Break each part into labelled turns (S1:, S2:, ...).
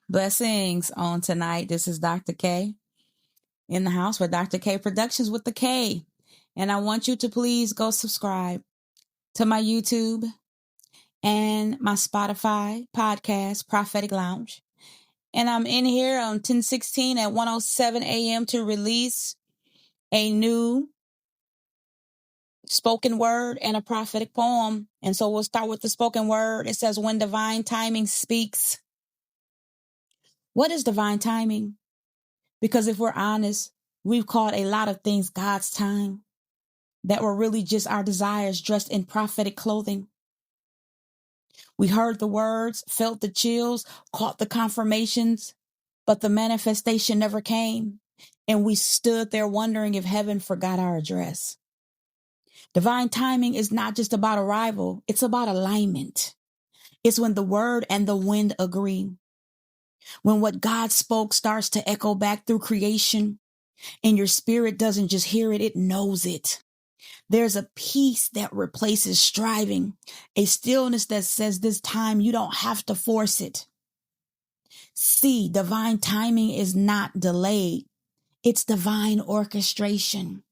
S1: Blessings on tonight. This is Dr. K in the house for Dr. K Productions with the K. And I want you to please go subscribe to my YouTube and my Spotify podcast, Prophetic Lounge. And I'm in here on 10/16 at 1:07 a.m. to release a new spoken word and a prophetic poem. And so we'll start with the spoken word. It says, when divine timing speaks. What is divine timing? Because if we're honest, we've called a lot of things God's time that were really just our desires dressed in prophetic clothing. We heard the words, felt the chills, caught the confirmations, but the manifestation never came. And we stood there wondering if heaven forgot our address. Divine timing is not just about arrival. It's about alignment. It's when the word and the wind agree. When what God spoke starts to echo back through creation, and your spirit doesn't just hear it, it knows it. There's a peace that replaces striving, a stillness that says this time you don't have to force it. See, divine timing is not delayed. It's divine orchestration.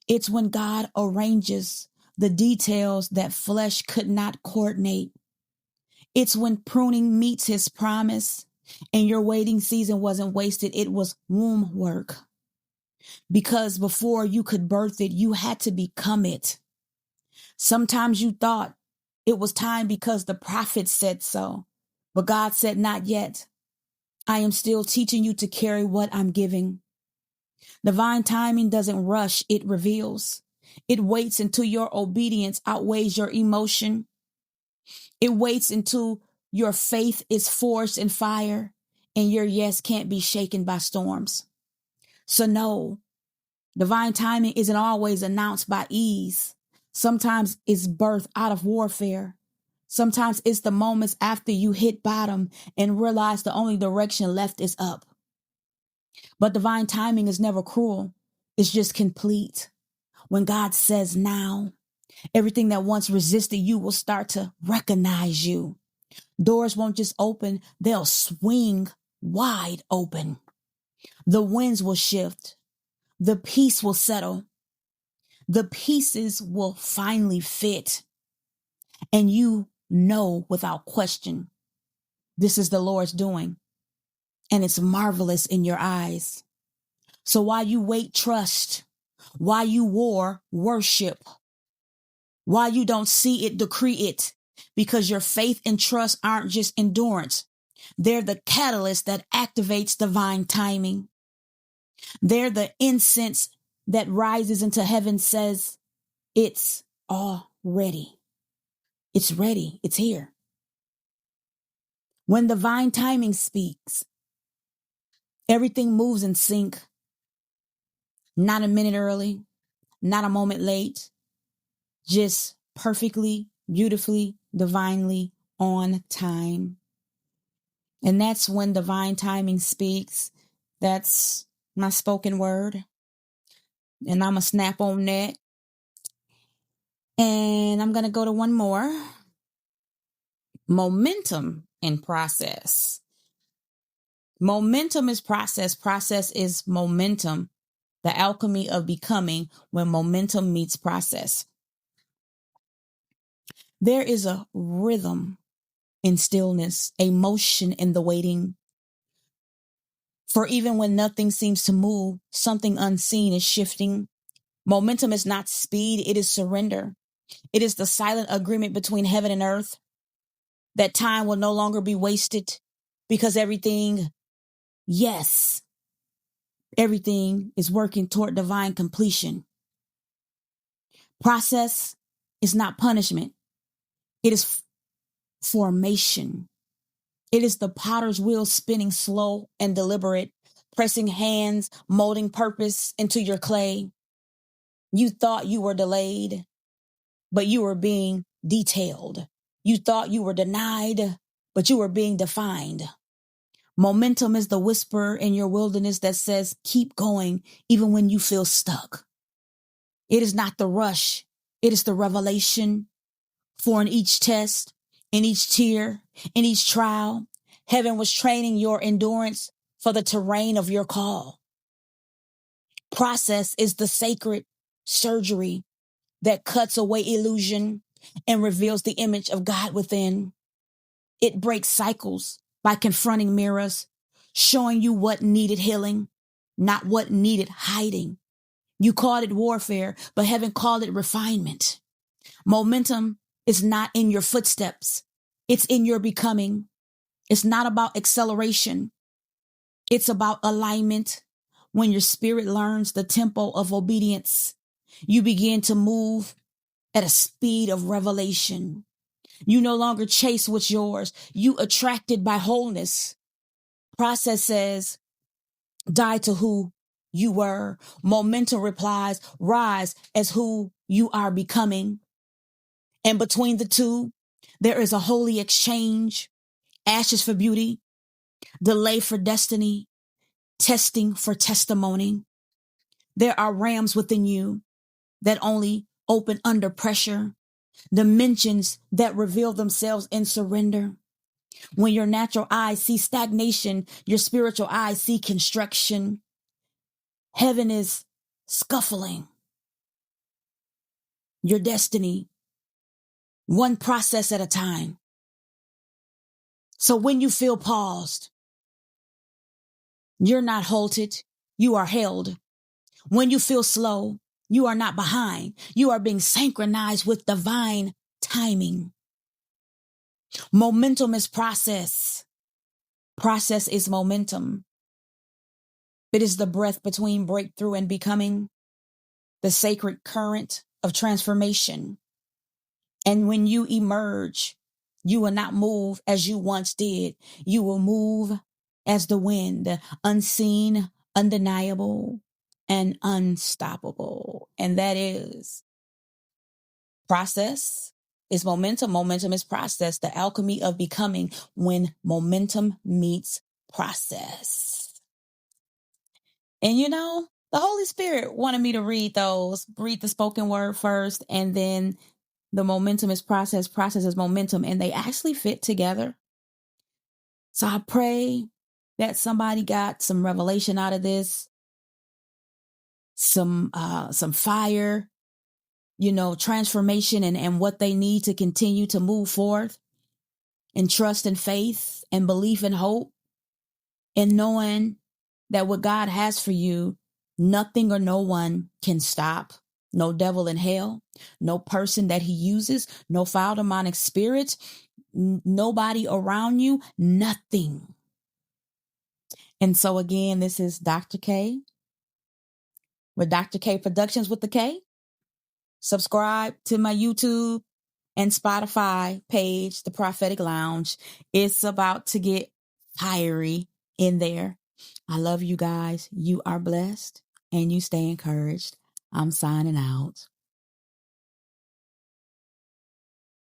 S1: It's when God arranges the details that flesh could not coordinate. It's when pruning meets his promise and your waiting season wasn't wasted. It was womb work. Because before you could birth it, you had to become it. Sometimes you thought it was time because the prophet said so, but God said, not yet. I am still teaching you to carry what I'm giving. Divine timing doesn't rush, it reveals. It waits until your obedience outweighs your emotion. It waits until your faith is forged in fire and your yes can't be shaken by storms. So no, divine timing isn't always announced by ease. Sometimes it's birthed out of warfare. Sometimes it's the moments after you hit bottom and realize the only direction left is up. But divine timing is never cruel. It's just complete. When God says now, everything that once resisted you will start to recognize you. Doors won't just open, they'll swing wide open. The winds will shift. The peace will settle. The pieces will finally fit. And you know without question, this is the Lord's doing. And it's marvelous in your eyes. So while you wait, trust. While you war, worship. While you don't see it, decree it. Because your faith and trust aren't just endurance. They're the catalyst that activates divine timing. They're the incense that rises into heaven, says, it's all ready. It's ready. It's here. When divine timing speaks, everything moves in sync. Not a minute early, not a moment late, just perfectly, beautifully, divinely on time. And that's when divine timing speaks. That's my spoken word. And I'm going to snap on that. And I'm going to go to one more. Momentum in process. Momentum is process. Process is momentum. The alchemy of becoming when momentum meets process. There is a rhythm in stillness, a motion in the waiting. For even when nothing seems to move, something unseen is shifting. Momentum is not speed, it is surrender. It is the silent agreement between heaven and earth that time will no longer be wasted because everything is working toward divine completion. Process is not punishment. It is formation. It is the potter's wheel spinning slow and deliberate, pressing hands, molding purpose into your clay. You thought you were delayed, but you were being detailed. You thought you were denied, but you were being defined. Momentum is the whisper in your wilderness that says, keep going, even when you feel stuck. It is not the rush. It is the revelation. For in each test, in each tear, in each trial, Heaven was training your endurance for the terrain of your call. Process is the sacred surgery that cuts away illusion and reveals the image of God within. It breaks cycles by confronting mirrors, showing you what needed healing, not what needed hiding. You called it warfare, but heaven called it refinement. Momentum is not in your footsteps. It's in your becoming. It's not about acceleration. It's about alignment. When your spirit learns the tempo of obedience, you begin to move at a speed of revelation. You no longer chase what's yours. You attracted by wholeness. Process says, die to who you were. Momentum replies, rise as who you are becoming. And between the two, there is a holy exchange, ashes for beauty, delay for destiny, testing for testimony. There are rams within you that only open under pressure, dimensions that reveal themselves in surrender. When your natural eyes see stagnation, your spiritual eyes see construction. Heaven is scuffling your destiny, one process at a time. So when you feel paused, you're not halted, you are held. When you feel slow, you are not behind. You are being synchronized with divine timing. Momentum is process. Process is momentum. It is the breath between breakthrough and becoming, the sacred current of transformation. And when you emerge, you will not move as you once did. You will move as the wind, unseen, undeniable, and unstoppable. And that is process is momentum. Momentum is process, the alchemy of becoming when momentum meets process. And you know, the Holy Spirit wanted me to read the spoken word first, and then the momentum is process, process is momentum, and they actually fit together. So I pray that somebody got some revelation out of this, some fire, transformation and what they need to continue to move forth in trust and faith and belief and hope, and knowing that what God has for you, nothing or no one can stop. No devil in hell, no person that he uses, no foul demonic spirits, nobody around you, nothing. And so again, this is Dr. K with Dr. K Productions with the K. Subscribe to my YouTube and Spotify page, The Prophetic Lounge. It's about to get fiery in there. I love you guys. You are blessed and you stay encouraged. I'm signing out.